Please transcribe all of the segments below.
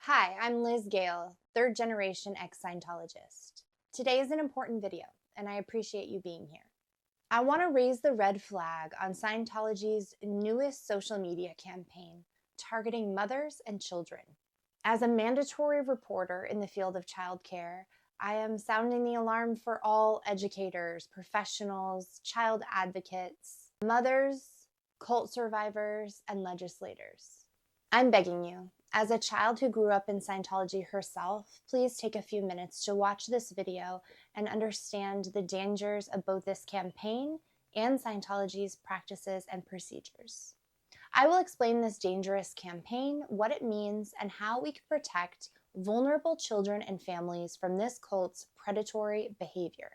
Hi, I'm Liz Gale, third generation ex-Scientologist. Today is an important video, and I appreciate you being here. I want to raise the red flag on Scientology's newest social media campaign targeting mothers and children. As a mandatory reporter in the field of childcare, I am sounding the alarm for all educators, professionals, child advocates, mothers, cult survivors, and legislators. I'm begging you, as a child who grew up in Scientology herself, please take a few minutes to watch this video and understand the dangers of both this campaign and Scientology's practices and procedures. I will explain this dangerous campaign, what it means, and how we can protect vulnerable children and families from this cult's predatory behavior.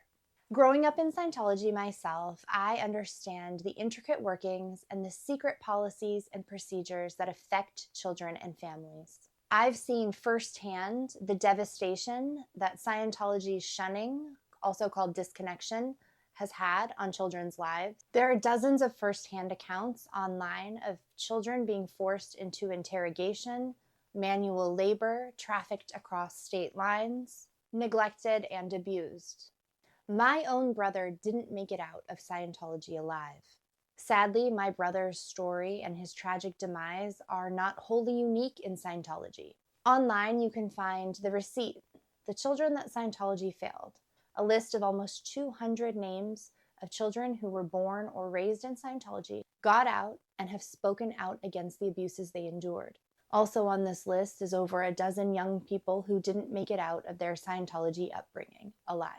Growing up in Scientology myself, I understand the intricate workings and the secret policies and procedures that affect children and families. I've seen firsthand the devastation that Scientology's shunning, also called disconnection, has had on children's lives. There are dozens of firsthand accounts online of children being forced into interrogation, manual labor, trafficked across state lines, neglected, and abused. My own brother didn't make it out of Scientology alive. Sadly, my brother's story and his tragic demise are not wholly unique in Scientology. Online, you can find the receipt, the children that Scientology failed, a list of almost 200 names of children who were born or raised in Scientology, got out, and have spoken out against the abuses they endured. Also on this list is over a dozen young people who didn't make it out of their Scientology upbringing alive.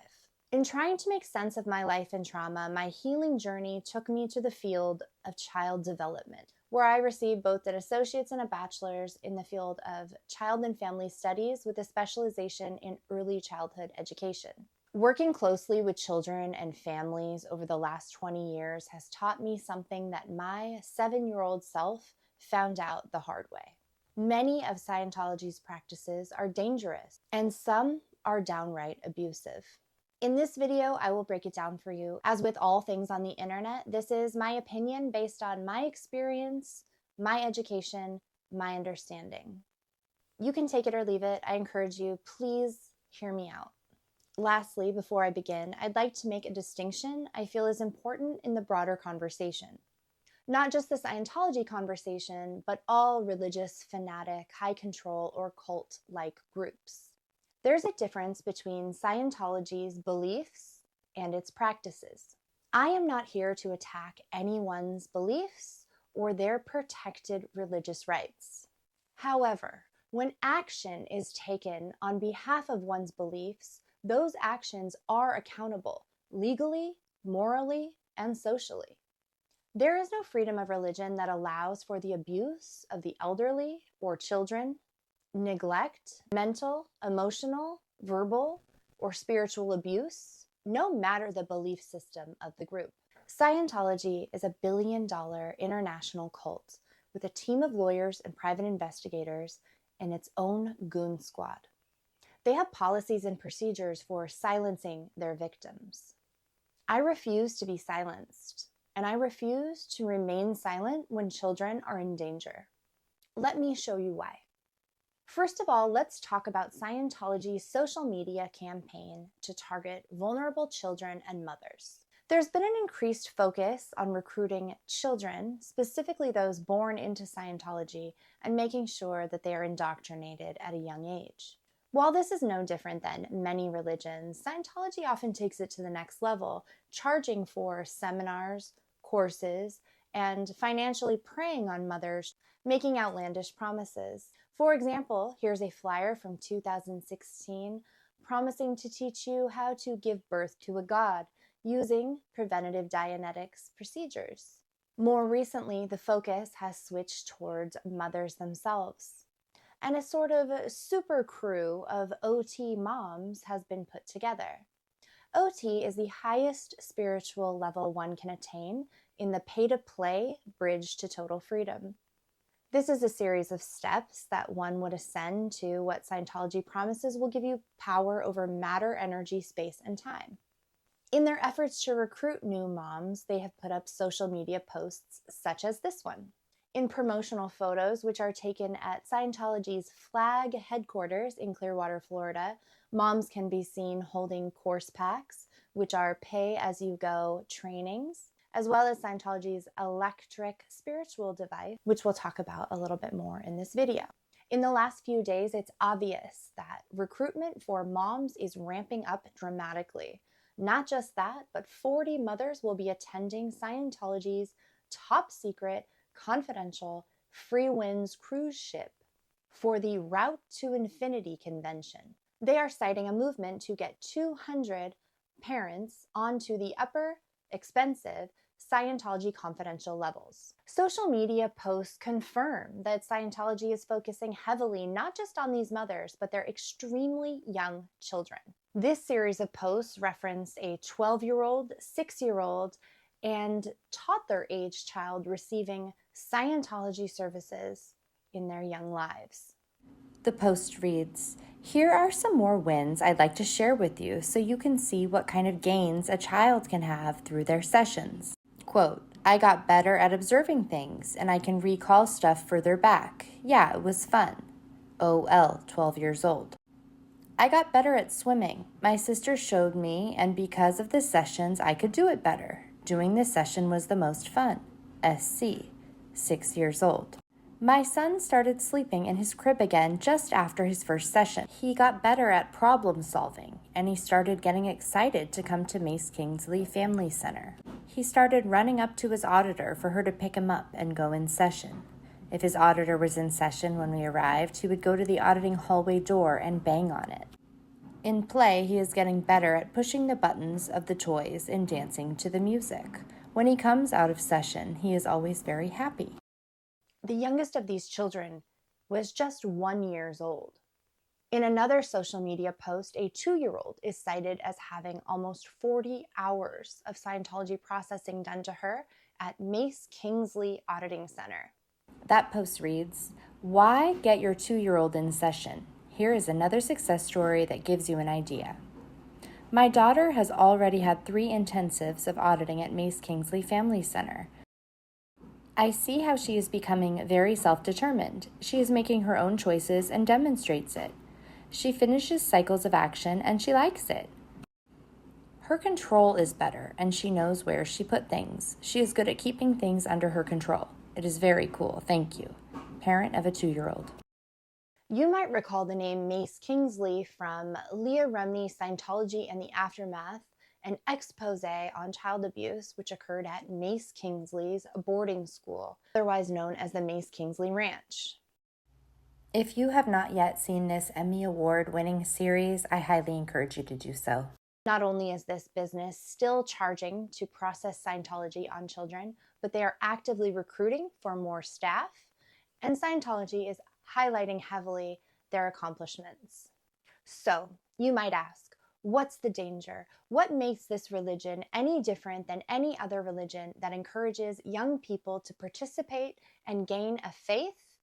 In trying to make sense of my life and trauma, my healing journey took me to the field of child development, where I received both an associate's and a bachelor's in the field of child and family studies with a specialization in early childhood education. Working closely with children and families over the last 20 years has taught me something that my 7-year-old self found out the hard way. Many of Scientology's practices are dangerous, and some are downright abusive. In this video, I will break it down for you. As with all things on the internet, this is my opinion based on my experience, my education, my understanding. You can take it or leave it. I encourage you, please hear me out. Lastly, before I begin, I'd like to make a distinction I feel is important in the broader conversation. Not just the Scientology conversation, but all religious, fanatic, high control, or cult-like groups. There's a difference between Scientology's beliefs and its practices. I am not here to attack anyone's beliefs or their protected religious rights. However, when action is taken on behalf of one's beliefs, those actions are accountable legally, morally, and socially. There is no freedom of religion that allows for the abuse of the elderly or children, neglect, mental, emotional, verbal, or spiritual abuse, no matter the belief system of the group. Scientology is a billion-dollar international cult with a team of lawyers and private investigators and its own goon squad. They have policies and procedures for silencing their victims. I refuse to be silenced, and I refuse to remain silent when children are in danger. Let me show you why. First of all, let's talk about Scientology's social media campaign to target vulnerable children and mothers. There's been an increased focus on recruiting children, specifically those born into Scientology, and making sure that they are indoctrinated at a young age. While this is no different than many religions, Scientology often takes it to the next level, charging for seminars, courses, and financially preying on mothers, making outlandish promises. For example, here's a flyer from 2016 promising to teach you how to give birth to a god using preventative Dianetics procedures. More recently, the focus has switched towards mothers themselves, and a sort of super crew of OT moms has been put together. OT is the highest spiritual level one can attain in the pay-to-play bridge to total freedom. This is a series of steps that one would ascend to what Scientology promises will give you power over matter, energy, space, and time. In their efforts to recruit new moms, they have put up social media posts such as this one. In promotional photos, which are taken at Scientology's flag headquarters in Clearwater, Florida, moms can be seen holding course packs, which are pay-as-you-go trainings, as well as Scientology's electric spiritual device, which we'll talk about a little bit more in this video. In the last few days, it's obvious that recruitment for moms is ramping up dramatically. Not just that, but 40 mothers will be attending Scientology's top secret, confidential, Free Winds cruise ship for the Route to Infinity convention. They are citing a movement to get 200 parents onto the upper, expensive Scientology confidential levels. Social media posts confirm that Scientology is focusing heavily not just on these mothers, but their extremely young children. This series of posts reference a 12-year-old, 6-year-old, and toddler-age child receiving Scientology services in their young lives. The post reads, "Here are some more wins I'd like to share with you so you can see what kind of gains a child can have through their sessions. Quote, I got better at observing things and I can recall stuff further back. Yeah, it was fun. OL, 12 years old. I got better at swimming. My sister showed me, and because of the sessions, I could do it better. Doing this session was the most fun. SC, 6 years old. My son started sleeping in his crib again just after his first session. He got better at problem solving, and he started getting excited to come to Mace Kingsley Family Center. He started running up to his auditor for her to pick him up and go in session. If his auditor was in session when we arrived, he would go to the auditing hallway door and bang on it. In play, he is getting better at pushing the buttons of the toys and dancing to the music. When he comes out of session, he is always very happy." The youngest of these children was just 1 year old. In another social media post, a 2-year-old is cited as having almost 40 hours of Scientology processing done to her at Mace Kingsley Auditing Center. That post reads, "Why get your 2-year-old in session? Here is another success story that gives you an idea. My daughter has already had 3 intensives of auditing at Mace Kingsley Family Center. I see how she is becoming very self-determined. She is making her own choices and demonstrates it. She finishes cycles of action and she likes it. Her control is better and she knows where she put things. She is good at keeping things under her control. It is very cool. Thank you. Parent of a 2-year-old. You might recall the name Mace Kingsley from Leah Remini's Scientology and the Aftermath, an expose on child abuse which occurred at Mace Kingsley's boarding school, otherwise known as the Mace Kingsley Ranch. If you have not yet seen this Emmy Award-winning series, I highly encourage you to do so. Not only is this business still charging to process Scientology on children, but they are actively recruiting for more staff, and Scientology is highlighting heavily their accomplishments. So, you might ask, what's the danger? What makes this religion any different than any other religion that encourages young people to participate and gain a faith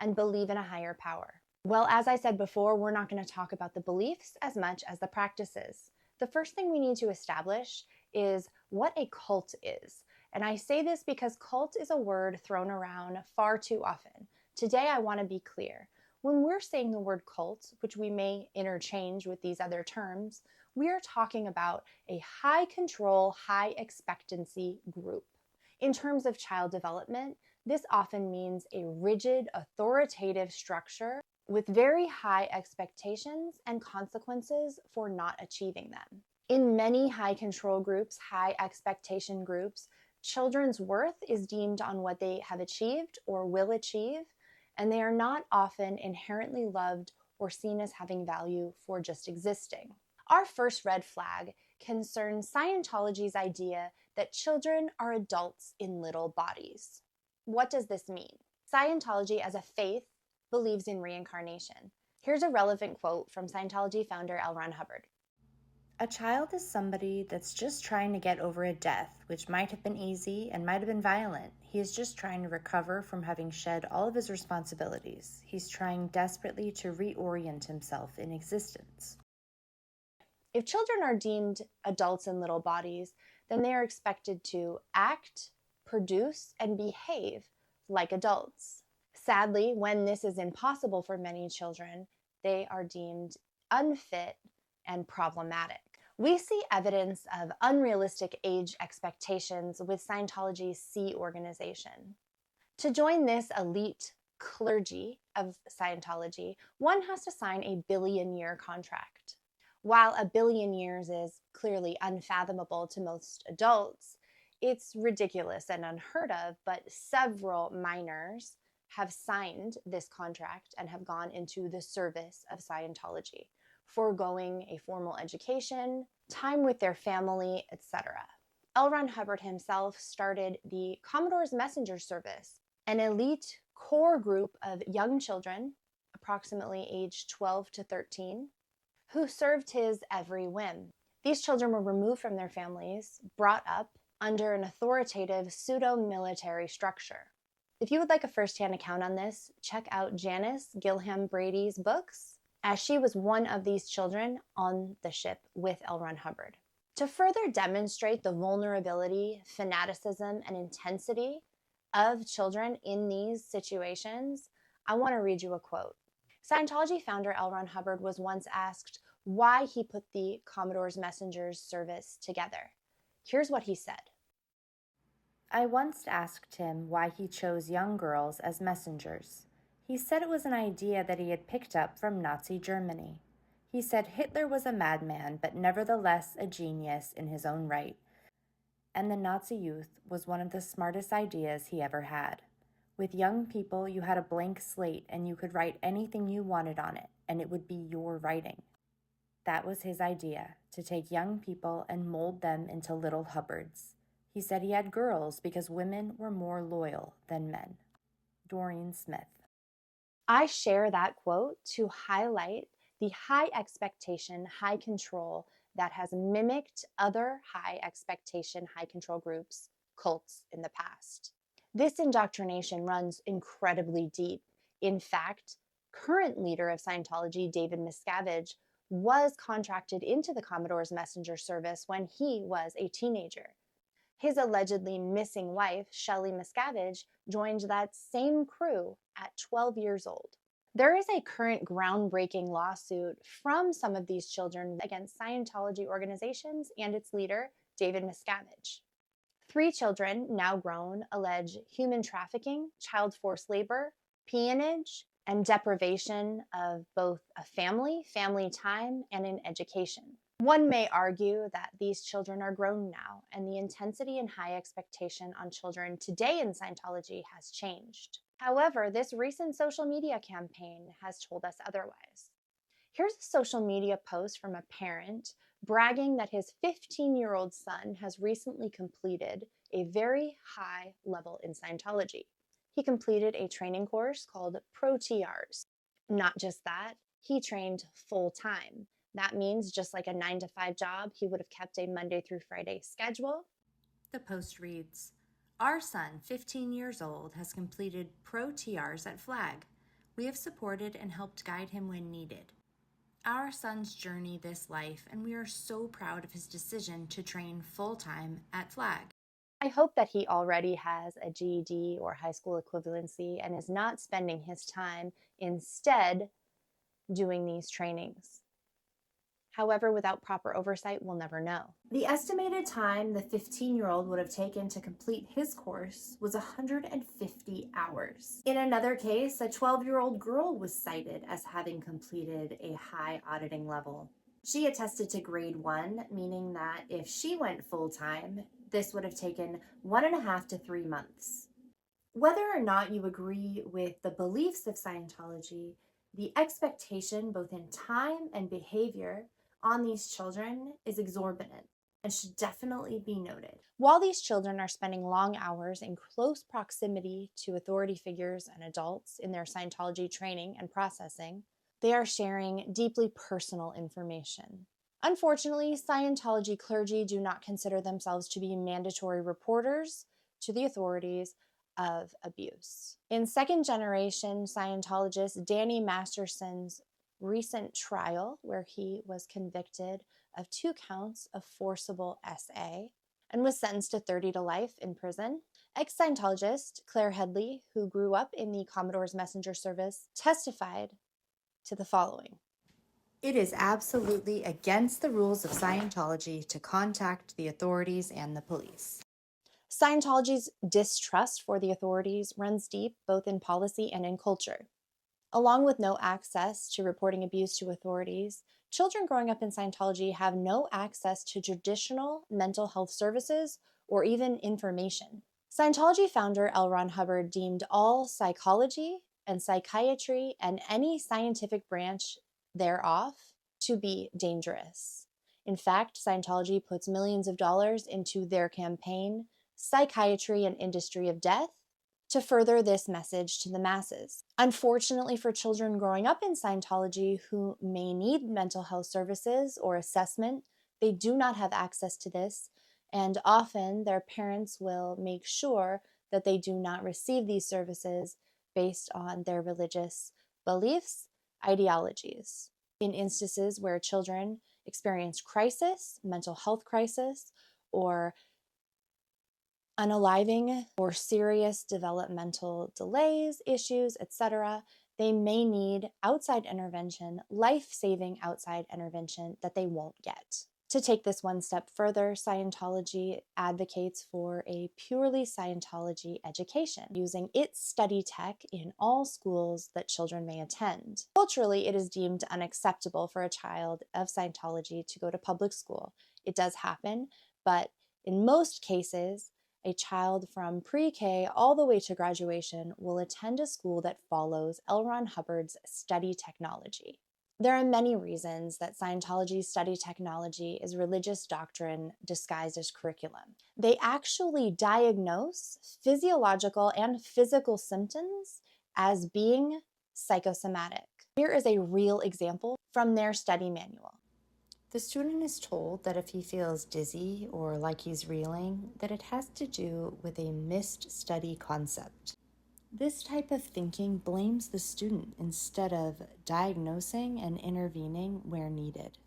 and believe in a higher power? Well, as I said before, we're not going to talk about the beliefs as much as the practices. The first thing we need to establish is what a cult is. And I say this because cult is a word thrown around far too often. Today, I want to be clear. When we're saying the word cult, which we may interchange with these other terms, we are talking about a high control, high expectancy group. In terms of child development, this often means a rigid, authoritative structure with very high expectations and consequences for not achieving them. In many high control groups, high expectation groups, children's worth is deemed on what they have achieved or will achieve, and they are not often inherently loved or seen as having value for just existing. Our first red flag concerns Scientology's idea that children are adults in little bodies. What does this mean? Scientology as a faith believes in reincarnation. Here's a relevant quote from Scientology founder L. Ron Hubbard. A child is somebody that's just trying to get over a death, which might have been easy and might have been violent. He is just trying to recover from having shed all of his responsibilities. He's trying desperately to reorient himself in existence. If children are deemed adults in little bodies, then they are expected to act, produce, and behave like adults. Sadly, when this is impossible for many children, they are deemed unfit and problematic. We see evidence of unrealistic age expectations with Scientology's C organization. To join this elite clergy of Scientology, one has to sign a billion-year contract. While a billion years is clearly unfathomable to most adults, it's ridiculous and unheard of, but several minors have signed this contract and have gone into the service of Scientology, foregoing a formal education, time with their family, etc. L. Ron Hubbard himself started the Commodore's Messenger Service, an elite core group of young children, approximately aged 12 to 13, who served his every whim. These children were removed from their families, brought up under an authoritative pseudo-military structure. If you would like a first-hand account on this, check out Janice Gilham Brady's books, as she was one of these children on the ship with L. Ron Hubbard. To further demonstrate the vulnerability, fanaticism, and intensity of children in these situations, I want to read you a quote. Scientology founder L. Ron Hubbard was once asked why he put the Commodore's Messengers service together. Here's what he said. I once asked him why he chose young girls as messengers. He said it was an idea that he had picked up from Nazi Germany. He said Hitler was a madman, but nevertheless a genius in his own right. And the Nazi youth was one of the smartest ideas he ever had. With young people, you had a blank slate and you could write anything you wanted on it, and it would be your writing. That was his idea, to take young people and mold them into little Hubbards. He said he had girls because women were more loyal than men. Doreen Smith. I share that quote to highlight the high expectation, high control that has mimicked other high expectation, high control groups, cults in the past. This indoctrination runs incredibly deep. In fact, current leader of Scientology, David Miscavige, was contracted into the Commodore's Messenger Service when he was a teenager. His allegedly missing wife, Shelley Miscavige, joined that same crew at 12 years old. There is a current groundbreaking lawsuit from some of these children against Scientology organizations and its leader, David Miscavige. 3 children, now grown, allege human trafficking, child forced labor, peonage, and deprivation of both a family time, and an education. One may argue that these children are grown now, and the intensity and high expectation on children today in Scientology has changed. However, this recent social media campaign has told us otherwise. Here's a social media post from a parent bragging that his 15-year-old son has recently completed a very high level in Scientology. He completed a training course called Pro TRs. Not just that, he trained full-time. That means just like a 9-to-5 job, he would have kept a Monday through Friday schedule. The post reads, Our son, 15 years old, has completed Pro TRs at Flag. We have supported and helped guide him when needed. Our son's journey this life, and we are so proud of his decision to train full-time at Flag. I hope that he already has a GED or high school equivalency and is not spending his time instead doing these trainings. However, without proper oversight, we'll never know. The estimated time the 15-year-old would have taken to complete his course was 150 hours. In another case, a 12-year-old girl was cited as having completed a high auditing level. She attested to grade 1, meaning that if she went full-time, this would have taken 1.5 to 3 months. Whether or not you agree with the beliefs of Scientology, the expectation both in time and behavior on these children is exorbitant and should definitely be noted. While these children are spending long hours in close proximity to authority figures and adults in their Scientology training and processing, they are sharing deeply personal information. Unfortunately, Scientology clergy do not consider themselves to be mandatory reporters to the authorities of abuse. In second-generation Scientologist Danny Masterson's recent trial, where he was convicted of 2 counts of forcible SA and was sentenced to 30 to life in prison, Ex-Scientologist Claire Headley, who grew up in the Commodore's messenger service, testified to the following. It is absolutely against the rules of Scientology to contact the authorities and the police. Scientology's distrust for the authorities runs deep both in policy and in culture. Along with no access to reporting abuse to authorities, children growing up in Scientology have no access to traditional mental health services or even information. Scientology founder L. Ron Hubbard deemed all psychology and psychiatry and any scientific branch thereof to be dangerous. In fact, Scientology puts millions of dollars into their campaign, Psychiatry and Industry of Death, to further this message to the masses. Unfortunately for children growing up in Scientology who may need mental health services or assessment, they do not have access to this, and often their parents will make sure that they do not receive these services based on their religious beliefs, ideologies. In instances where children experience crisis, mental health crisis, or unaliving or serious developmental delays, issues, etc., they may need outside intervention, life-saving outside intervention that they won't get. To take this one step further, Scientology advocates for a purely Scientology education, using its study tech in all schools that children may attend. Culturally, it is deemed unacceptable for a child of Scientology to go to public school. It does happen, but in most cases, a child from pre-K all the way to graduation will attend a school that follows L. Ron Hubbard's study technology. There are many reasons that Scientology's study technology is religious doctrine disguised as curriculum. They actually diagnose physiological and physical symptoms as being psychosomatic. Here is a real example from their study manual. The student is told that if he feels dizzy or like he's reeling, that it has to do with a missed study concept. This type of thinking blames the student instead of diagnosing and intervening where needed.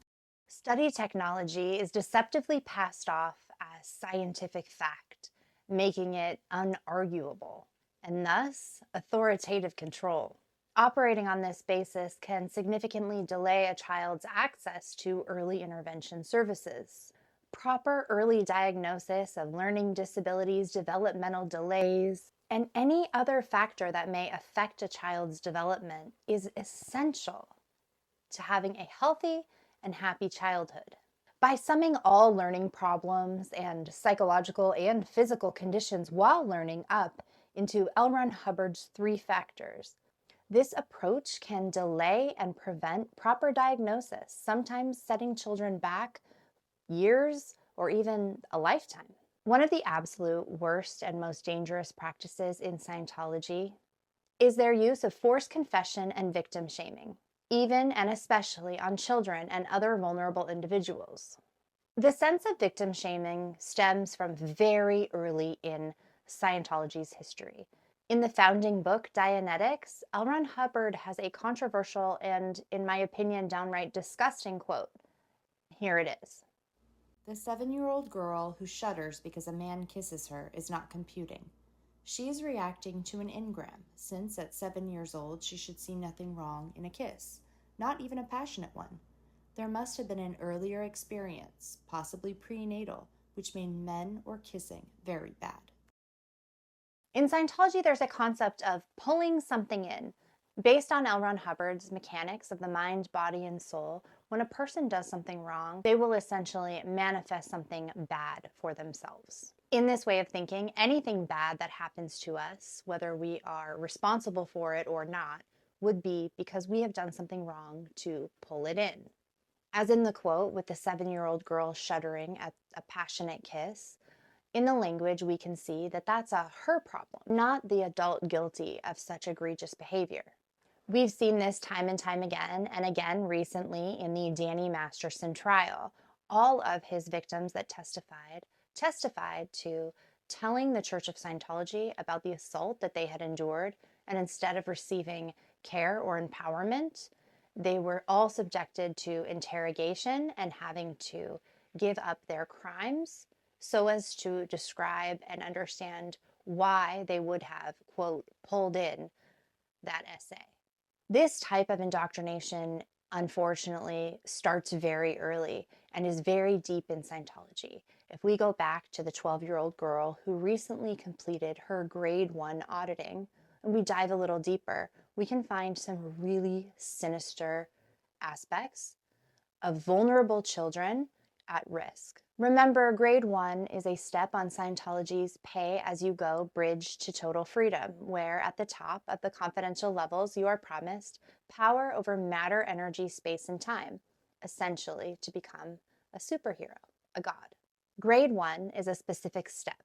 Study technology is deceptively passed off as scientific fact, making it unarguable, and thus authoritative control. Operating on this basis can significantly delay a child's access to early intervention services. Proper early diagnosis of learning disabilities, developmental delays, and any other factor that may affect a child's development is essential to having a healthy and happy childhood. By summing all learning problems and psychological and physical conditions while learning up into L. Ron Hubbard's 3 factors, this approach can delay and prevent proper diagnosis, sometimes setting children back years or even a lifetime. One of the absolute worst and most dangerous practices in Scientology is their use of forced confession and victim shaming, even and especially on children and other vulnerable individuals. The sense of victim shaming stems from very early in Scientology's history. In the founding book, Dianetics, L. Ron Hubbard has a controversial and, in my opinion, downright disgusting quote. Here it is. The 7-year-old girl who shudders because a man kisses her is not computing. She is reacting to an engram, since at 7 years old she should see nothing wrong in a kiss, not even a passionate one. There must have been an earlier experience, possibly prenatal, which made men or kissing very bad. In Scientology, there's a concept of pulling something in. Based on L. Ron Hubbard's mechanics of the mind, body, and soul, when a person does something wrong, they will essentially manifest something bad for themselves. In this way of thinking, anything bad that happens to us, whether we are responsible for it or not, would be because we have done something wrong to pull it in. As in the quote with the 7-year-old girl shuddering at a passionate kiss, in the language, we can see that that's a her problem, not the adult guilty of such egregious behavior. We've seen this time and time again, and again recently in the Danny Masterson trial. All of his victims that testified to telling the Church of Scientology about the assault that they had endured, and instead of receiving care or empowerment, they were all subjected to interrogation and having to give up their crimes so as to describe and understand why they would have, quote, pulled in that essay. This type of indoctrination, unfortunately, starts very early and is very deep in Scientology. If we go back to the 12-year-old girl who recently completed her grade 1 auditing, and we dive a little deeper, we can find some really sinister aspects of vulnerable children at risk. Remember, grade 1 is a step on Scientology's pay-as-you-go bridge to total freedom, where at the top of the confidential levels you are promised power over matter, energy, space, and time, essentially to become a superhero, a god. Grade 1 is a specific step.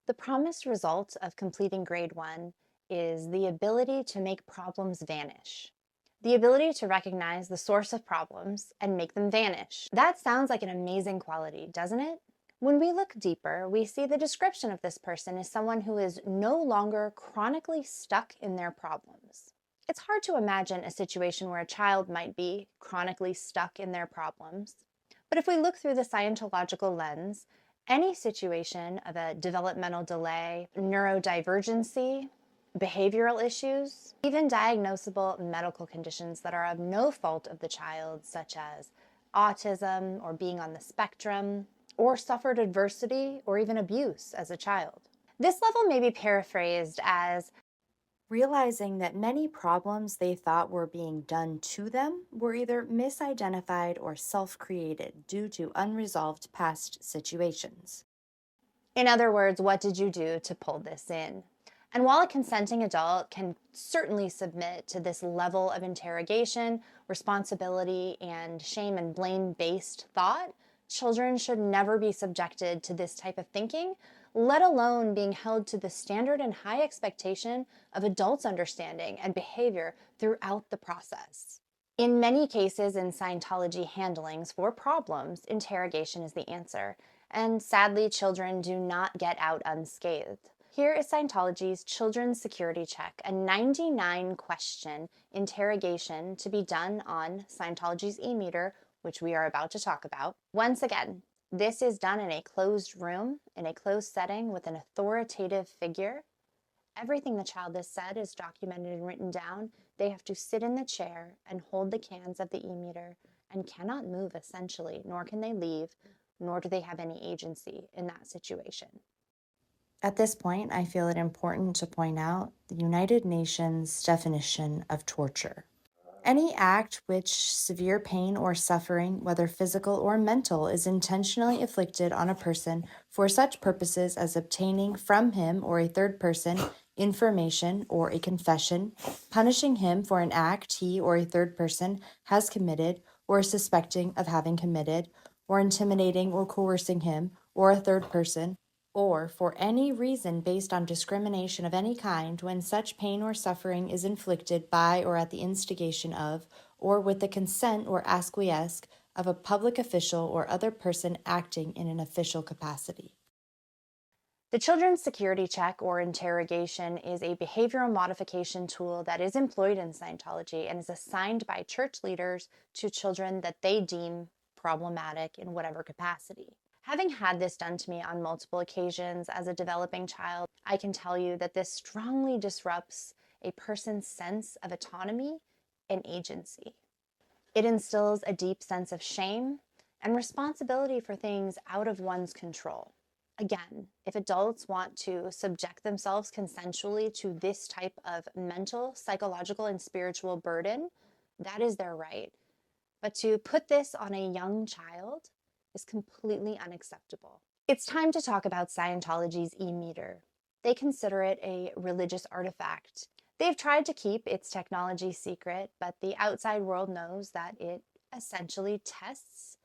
The promised result of completing grade 1 is the ability to make problems vanish. The ability to recognize the source of problems and make them vanish. That sounds like an amazing quality, doesn't it? When we look deeper, we see the description of this person as someone who is no longer chronically stuck in their problems. It's hard to imagine a situation where a child might be chronically stuck in their problems. But if we look through the Scientological lens, any situation of a developmental delay, neurodivergency, behavioral issues, even diagnosable medical conditions that are of no fault of the child, such as autism or being on the spectrum, or suffered adversity or even abuse as a child. This level may be paraphrased as realizing that many problems they thought were being done to them were either misidentified or self-created due to unresolved past situations. in other words, what did you do to pull this in? And while a consenting adult can certainly submit to this level of interrogation, responsibility, and shame and blame-based thought, children should never be subjected to this type of thinking, let alone being held to the standard and high expectation of adults' understanding and behavior throughout the process. In many cases in Scientology handlings for problems, interrogation is the answer, and sadly, children do not get out unscathed. Here is Scientology's Children's Security Check, a 99-question interrogation to be done on Scientology's e-meter, which we are about to talk about. Once again, this is done in a closed room, in a closed setting with an authoritative figure. Everything the child has said is documented and written down. They have to sit in the chair and hold the cans of the e-meter and cannot move, essentially, nor can they leave, nor do they have any agency in that situation. At this point, I feel it important to point out the United Nations definition of torture. Any act which severe pain or suffering, whether physical or mental, is intentionally inflicted on a person for such purposes as obtaining from him or a third person information or a confession, punishing him for an act he or a third person has committed or is suspecting of having committed, or intimidating or coercing him or a third person, or for any reason based on discrimination of any kind when such pain or suffering is inflicted by or at the instigation of, or with the consent or acquiesce of a public official or other person acting in an official capacity. The Children's Security Check or interrogation is a behavioral modification tool that is employed in Scientology and is assigned by church leaders to children that they deem problematic in whatever capacity. Having had this done to me on multiple occasions as a developing child, I can tell you that this strongly disrupts a person's sense of autonomy and agency. It instills a deep sense of shame and responsibility for things out of one's control. Again, if adults want to subject themselves consensually to this type of mental, psychological, and spiritual burden, that is their right. But to put this on a young child is completely unacceptable. It's time to talk about Scientology's e-meter. They consider it a religious artifact. They've tried to keep its technology secret, but the outside world knows that it essentially tests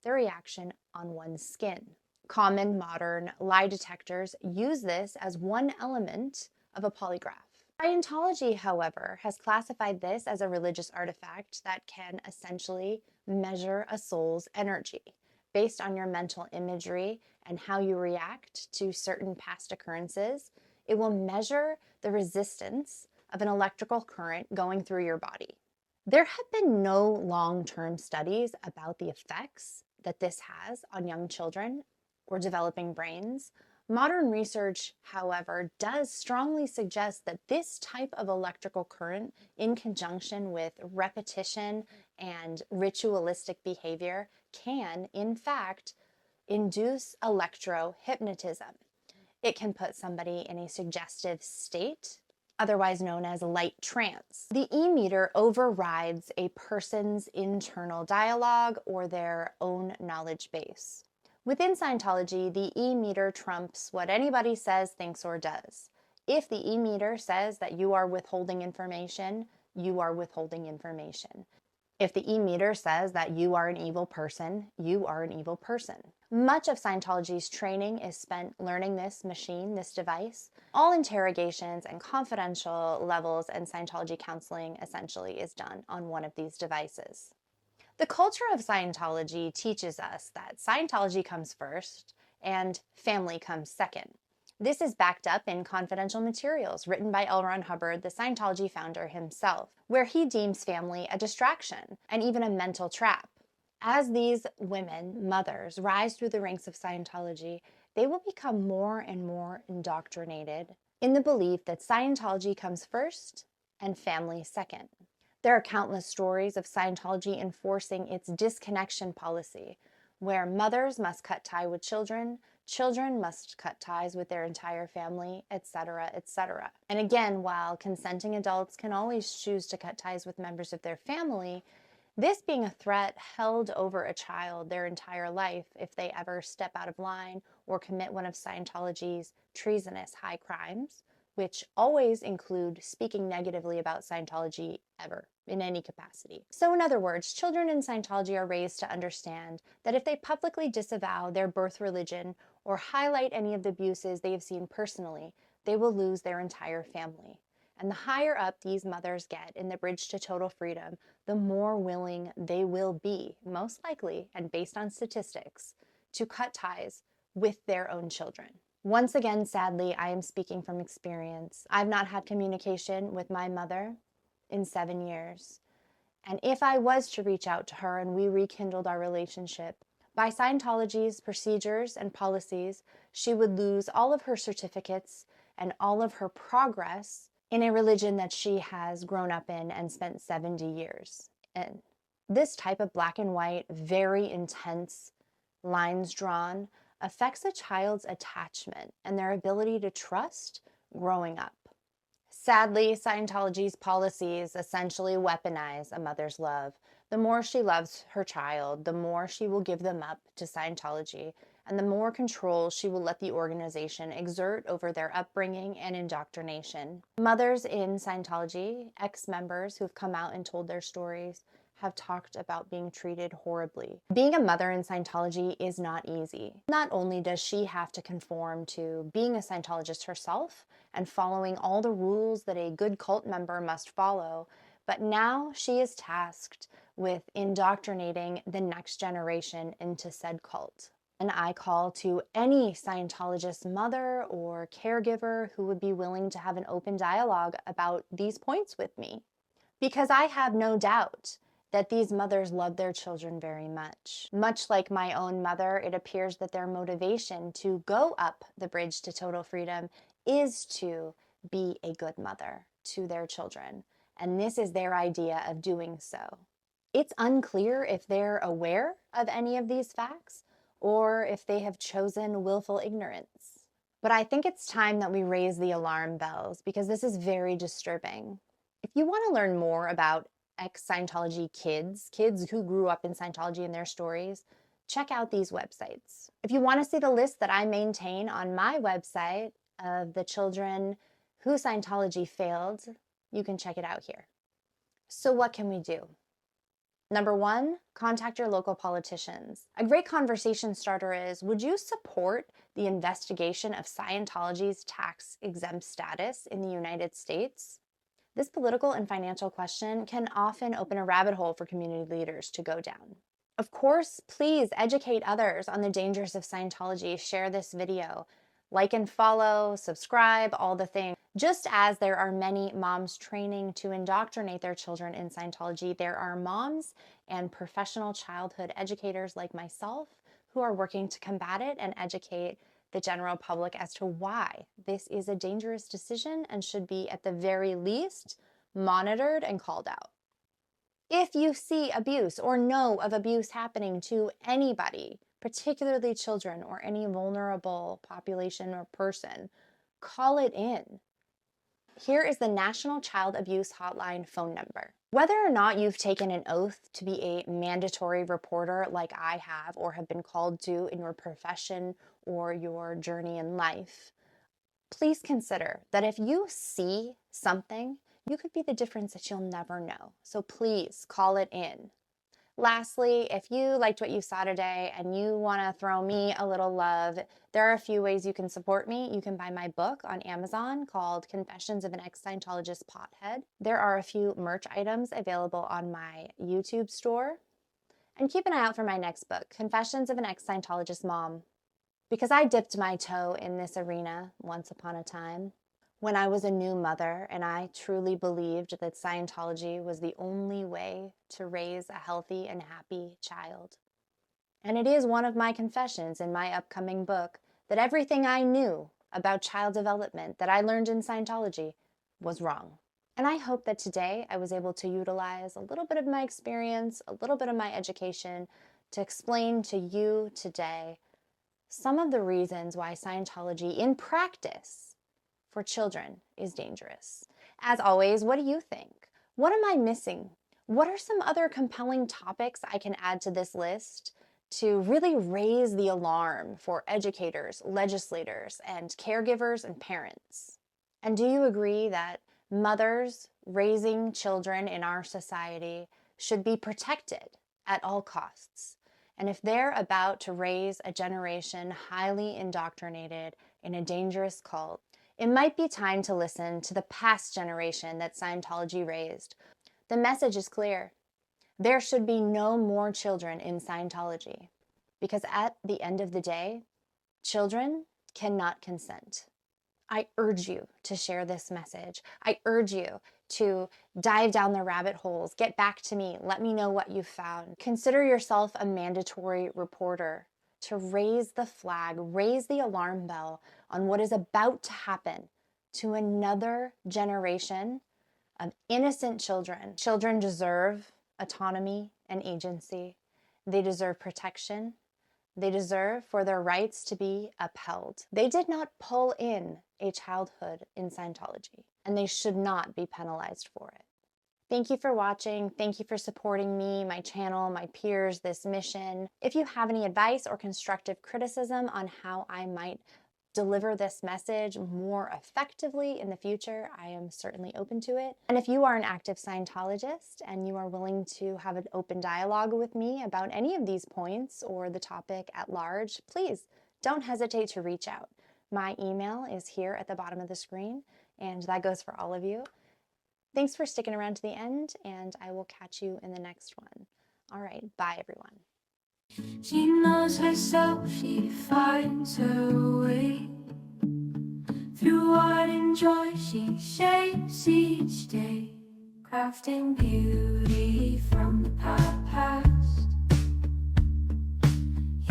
the reaction on one's skin. Common modern lie detectors use this as one element of a polygraph. Scientology, however, has classified this as a religious artifact that can essentially measure a soul's energy. Based on your mental imagery and how you react to certain past occurrences, it will measure the resistance of an electrical current going through your body. There have been no long-term studies about the effects that this has on young children or developing brains, Modern research, however, does strongly suggest that this type of electrical current, in conjunction with repetition and ritualistic behavior, can, in fact, induce electrohypnotism. It can put somebody in a suggestive state, otherwise known as light trance. The e-meter overrides a person's internal dialogue or their own knowledge base. Within Scientology, the e-meter trumps what anybody says, thinks, or does. If the e-meter says that you are withholding information, you are withholding information. If the e-meter says that you are an evil person, you are an evil person. Much of Scientology's training is spent learning this machine, this device. All interrogations and confidential levels and Scientology counseling essentially is done on one of these devices. The culture of Scientology teaches us that Scientology comes first and family comes second. This is backed up in confidential materials written by L. Ron Hubbard, the Scientology founder himself, where he deems family a distraction and even a mental trap. As these women, mothers, rise through the ranks of Scientology, they will become more and more indoctrinated in the belief that Scientology comes first and family second. There are countless stories of Scientology enforcing its disconnection policy, where mothers must cut ties with children, children must cut ties with their entire family, etc., etc. And again, while consenting adults can always choose to cut ties with members of their family, this being a threat held over a child their entire life if they ever step out of line or commit one of Scientology's treasonous high crimes, which always include speaking negatively about Scientology ever, in any capacity. So in other words, children in Scientology are raised to understand that if they publicly disavow their birth religion or highlight any of the abuses they have seen personally, they will lose their entire family. And the higher up these mothers get in the bridge to total freedom, the more willing they will be, most likely, and based on statistics, to cut ties with their own children. Once again, sadly, I am speaking from experience. I've not had communication with my mother in 7 years. And if I was to reach out to her and we rekindled our relationship, by Scientology's procedures and policies, she would lose all of her certificates and all of her progress in a religion that she has grown up in and spent 70 years in. This type of black and white, very intense lines drawn affects a child's attachment and their ability to trust growing up. Sadly, Scientology's policies essentially weaponize a mother's love. The more she loves her child, the more she will give them up to Scientology, and the more control she will let the organization exert over their upbringing and indoctrination. Mothers in Scientology, ex-members who have come out and told their stories, have talked about being treated horribly. Being a mother in Scientology is not easy. Not only does she have to conform to being a Scientologist herself and following all the rules that a good cult member must follow, but now she is tasked with indoctrinating the next generation into said cult. And I call to any Scientologist mother or caregiver who would be willing to have an open dialogue about these points with me, because I have no doubt that these mothers love their children very much. Much like my own mother, it appears that their motivation to go up the bridge to total freedom is to be a good mother to their children. And this is their idea of doing so. It's unclear if they're aware of any of these facts or if they have chosen willful ignorance. But I think it's time that we raise the alarm bells because this is very disturbing. If you want to learn more about ex-Scientology kids who grew up in Scientology and their stories, check out these websites. If you want to see the list that I maintain on my website of the children who Scientology failed, you can check it out here. So what can we do? Number one, contact your local politicians. A great conversation starter is, would you support the investigation of Scientology's tax-exempt status in the United States? This political and financial question can often open a rabbit hole for community leaders to go down. Of course, please educate others on the dangers of Scientology. Share this video. Like and follow, subscribe, all the things. Just as there are many moms training to indoctrinate their children in Scientology, there are moms and professional childhood educators like myself who are working to combat it and educate the general public as to why this is a dangerous decision and should be, at the very least, monitored and called out. If you see abuse or know of abuse happening to anybody, particularly children or any vulnerable population or person, call it in. Here is the National Child Abuse Hotline phone number. Whether or not you've taken an oath to be a mandatory reporter like I have or have been called to in your profession or your journey in life, please consider that if you see something, you could be the difference that you'll never know. So please call it in. Lastly, if you liked what you saw today and you want to throw me a little love, there are a few ways you can support me. You can buy my book on Amazon called Confessions of an Ex-Scientologist Pothead. There are a few merch items available on my YouTube store. And keep an eye out for my next book, Confessions of an Ex-Scientologist Mom. Because I dipped my toe in this arena once upon a time, when I was a new mother, and I truly believed that Scientology was the only way to raise a healthy and happy child. And it is one of my confessions in my upcoming book that everything I knew about child development that I learned in Scientology was wrong. And I hope that today I was able to utilize a little bit of my experience, a little bit of my education to explain to you today some of the reasons why Scientology in practice for children is dangerous. As always, what do you think? What am I missing? What are some other compelling topics I can add to this list to really raise the alarm for educators, legislators, and caregivers and parents? And do you agree that mothers raising children in our society should be protected at all costs? And if they're about to raise a generation highly indoctrinated in a dangerous cult, it might be time to listen to the past generation that Scientology raised. The message is clear. There should be no more children in Scientology, because at the end of the day, children cannot consent. I urge you to share this message. I urge you to dive down the rabbit holes, get back to me, let me know what you found. Consider yourself a mandatory reporter to raise the flag, raise the alarm bell on what is about to happen to another generation of innocent children. Children deserve autonomy and agency. They deserve protection. They deserve for their rights to be upheld. They did not pull in a childhood in Scientology, and they should not be penalized for it. Thank you for watching. Thank you for supporting me, my channel, my peers, this mission. If you have any advice or constructive criticism on how I might deliver this message more effectively in the future, I am certainly open to it. And if you are an active Scientologist and you are willing to have an open dialogue with me about any of these points or the topic at large, please don't hesitate to reach out. My email is here at the bottom of the screen, and that goes for all of you. Thanks for sticking around to the end, and I will catch you in the next one. All right, bye everyone. She knows herself, she finds her way. Through art and joy, she shapes each day, crafting beauty from the past,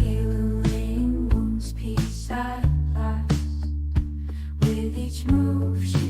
healing wounds, peace at last. With each move she